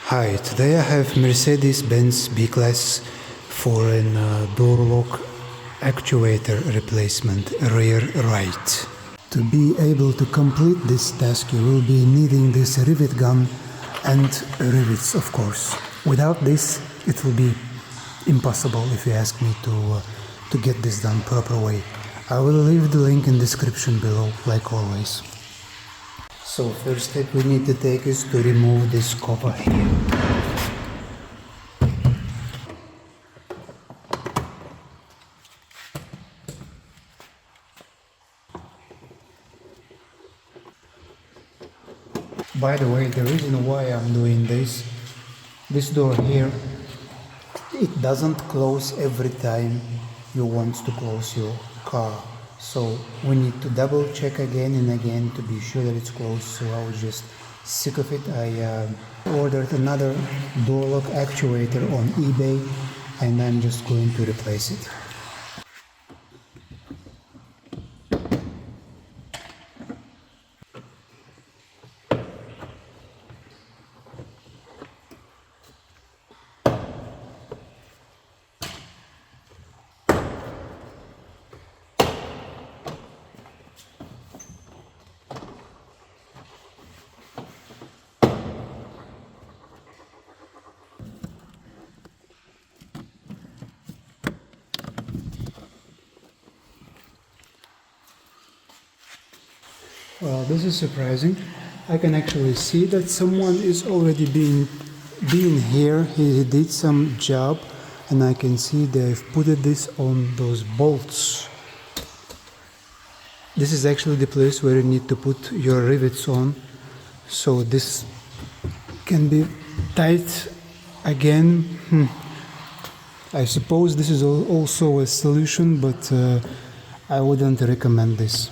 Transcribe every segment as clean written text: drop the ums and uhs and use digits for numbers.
Hi, today I have Mercedes-Benz B-Class for a door lock actuator replacement rear right. To be able to complete this task you will be needing this rivet gun and rivets, of course. Without this it will be impossible if you ask me to get this done proper way. I will leave the link in description below like always. So first step we need to take is to remove this cover here. By the way, the reason why I'm doing this door here, it doesn't close every time you want to close your car. So we need to double check again and again to be sure that it's closed. So I was just sick of it. I ordered another door lock actuator on eBay and I'm just going to replace it. Well, this is surprising. I can actually see that someone is already being here. He did some job and I can see they've put this on those bolts. This is actually the place where you need to put your rivets on. So this can be tight again. I suppose this is also a solution, but I wouldn't recommend this.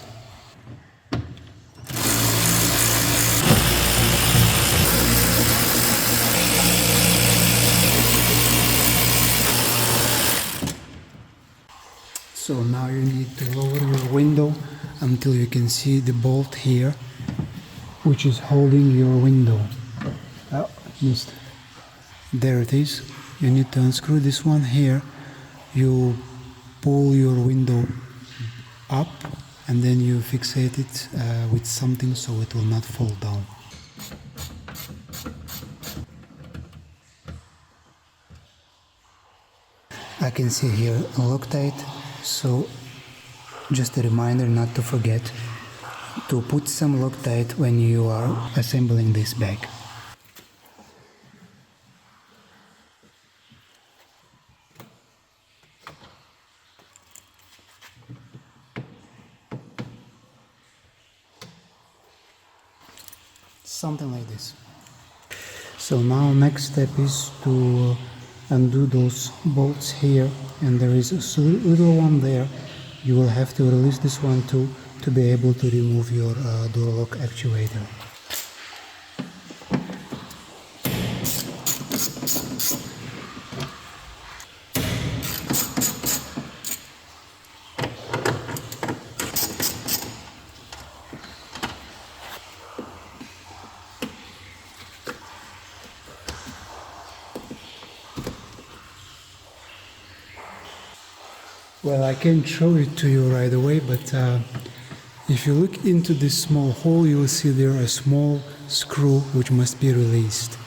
So now you need to lower your window until you can see the bolt here, which is holding your window. Oh, missed. There it is. You need to unscrew this one here. You pull your window up and then you fixate it with something so it will not fall down. I can see here Loctite. So just a reminder not to forget to put some Loctite when you are assembling this bag. Something like this. So now next step is to undo those bolts here, and there is a little one there. You will have to release this one too to be able to remove your door lock actuator. Well, I can't show it to you right away, but if you look into this small hole, you will see there a small screw which must be released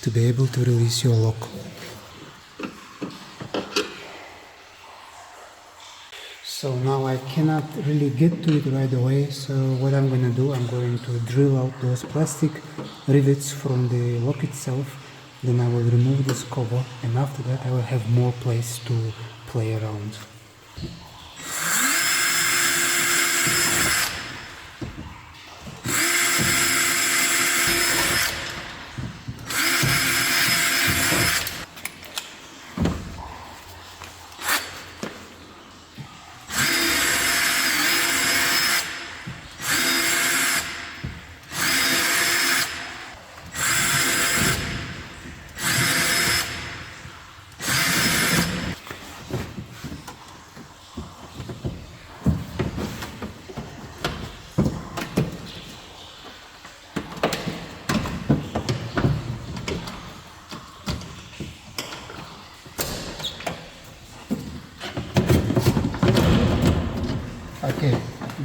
to be able to release your lock. So now I cannot really get to it right away, so what I'm going to do, I'm going to drill out those plastic rivets from the lock itself, then I will remove this cover, and after that I will have more place to play around.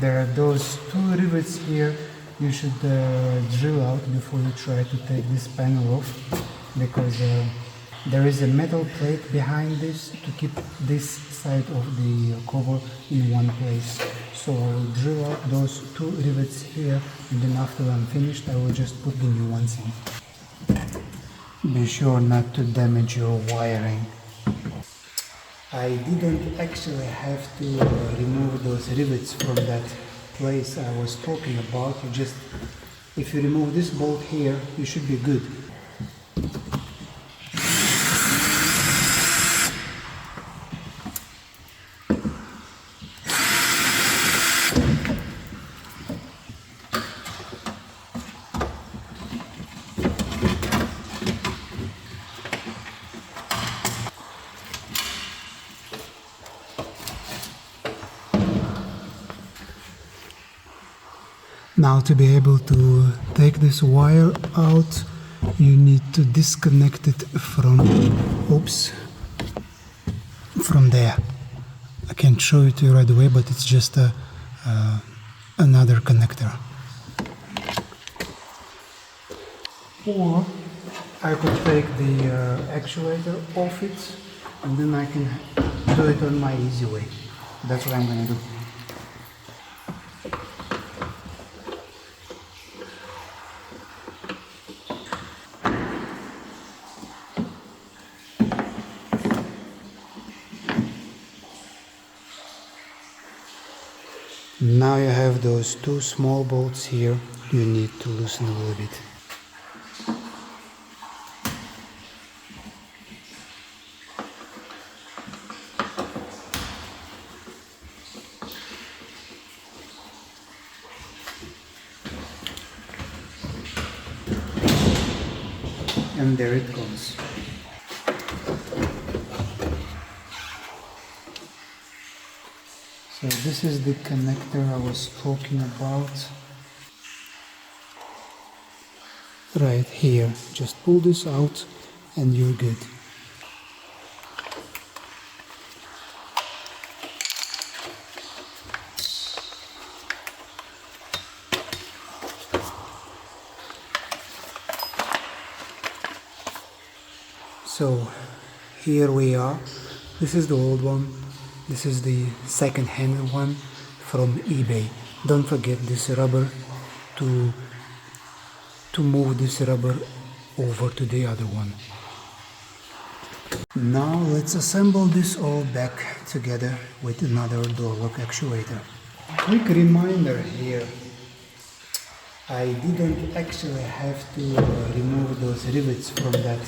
there are those two rivets here. You should drill out before you try to take this panel off, because there is a metal plate behind this to keep this side of the cover in one place. So I will drill out those two rivets here, and then after I'm finished I will just put the new ones in. Be sure not to damage your wiring. I didn't actually have to remove those rivets from that place I was talking about. If you remove this bolt here, you should be good. Now, to be able to take this wire out, you need to disconnect it from there. I can't show it to you right away, but it's just another connector. Or I could take the actuator off it, and then I can do it on my easy way. That's what I'm gonna do. Now you have those two small bolts here, you need to loosen a little bit. And there it goes. So this is the connector I was talking about. Right here. Just pull this out and you're good. So here we are. This is the old one. This is the second-hand one from eBay. Don't forget this rubber to move this rubber over to the other one. Now let's assemble this all back together with another door lock actuator. Quick reminder here. I didn't actually have to remove those rivets from that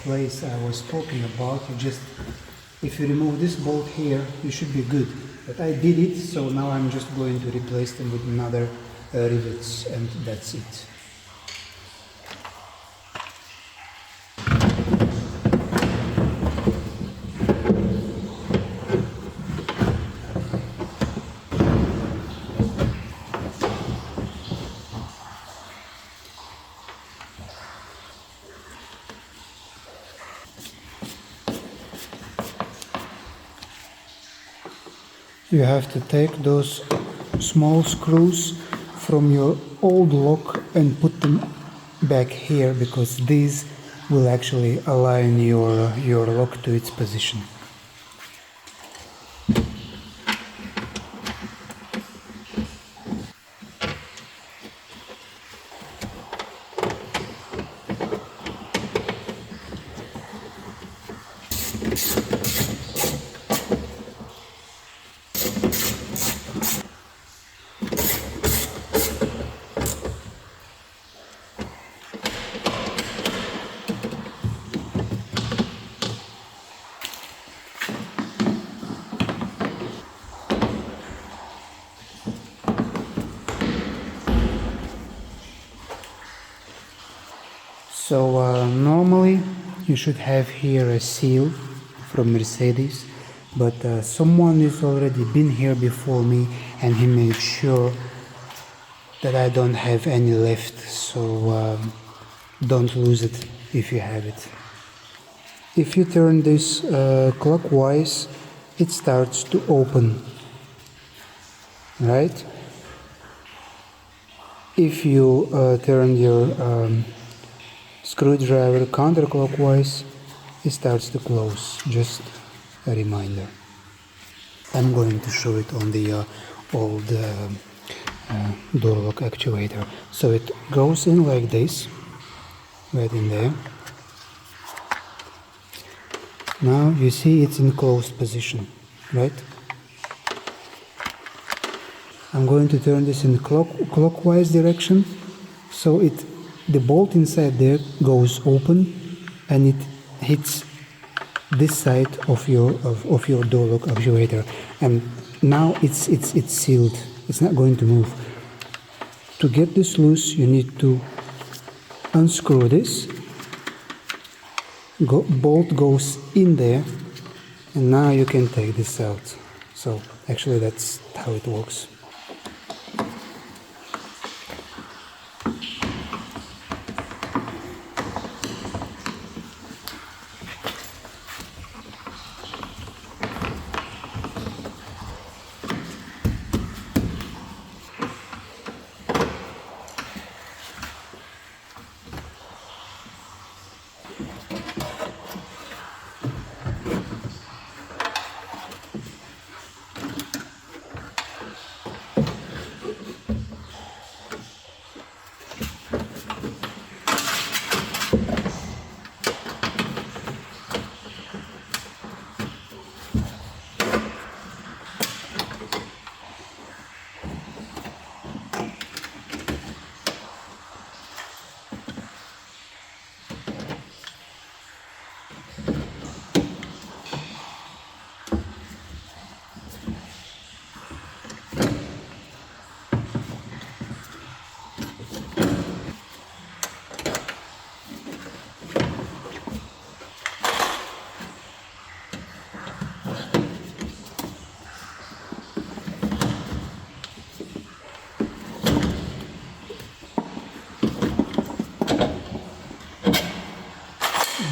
place I was talking about. If you remove this bolt here, you should be good. But I did it, so now I'm just going to replace them with another rivets, and that's it. You have to take those small screws from your old lock and put them back here, because these will actually align your lock to its position. So normally you should have here a seal from Mercedes, but someone has already been here before me and he made sure that I don't have any left, so don't lose it if you have it. If you turn this clockwise, it starts to open, right? If you turn your screwdriver counterclockwise, it starts to close. Just a reminder. I'm going to show it on the old door lock actuator. So it goes in like this, right in there. Now you see it's in closed position, right? I'm going to turn this in clockwise direction, so the bolt inside there goes open and it hits this side of your door lock actuator, and now it's sealed. It's not going to move. To get this loose, you need to unscrew this. Bolt goes in there, and now you can take this out. So actually that's how it works.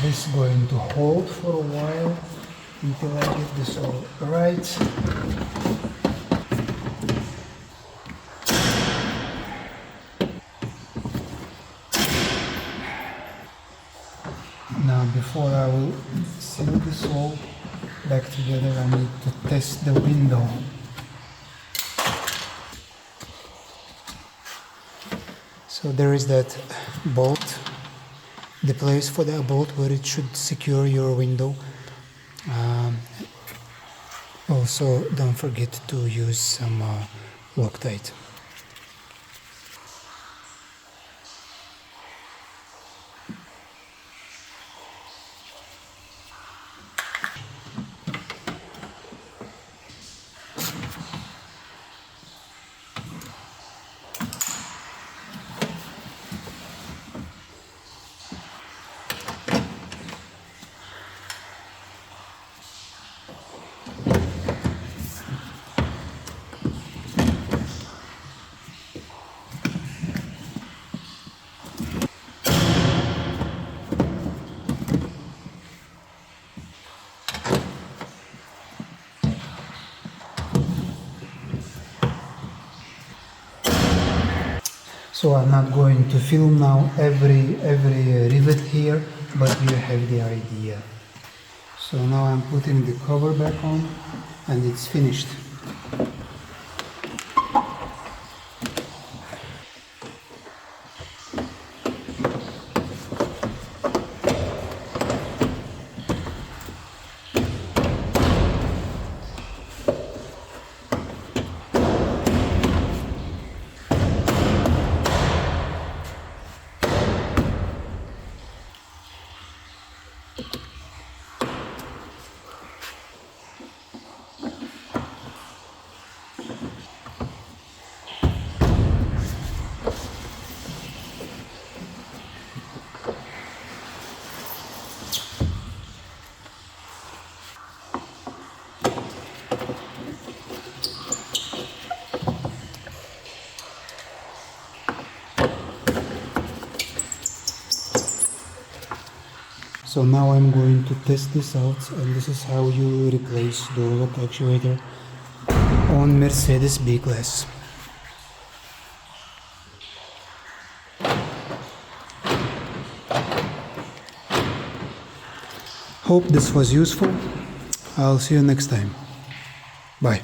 This is going to hold for a while until I get this all right. Now before I will seal this all back together, I need to test the window. So there is that bolt, the place for that bolt where it should secure your window. Also, don't forget to use some Loctite. So I'm not going to film now every rivet here, but you have the idea. So now I'm putting the cover back on and it's finished. So now I'm going to test this out, and this is how you replace door lock actuator on Mercedes B-Class. Hope this was useful. I'll see you next time. Bye.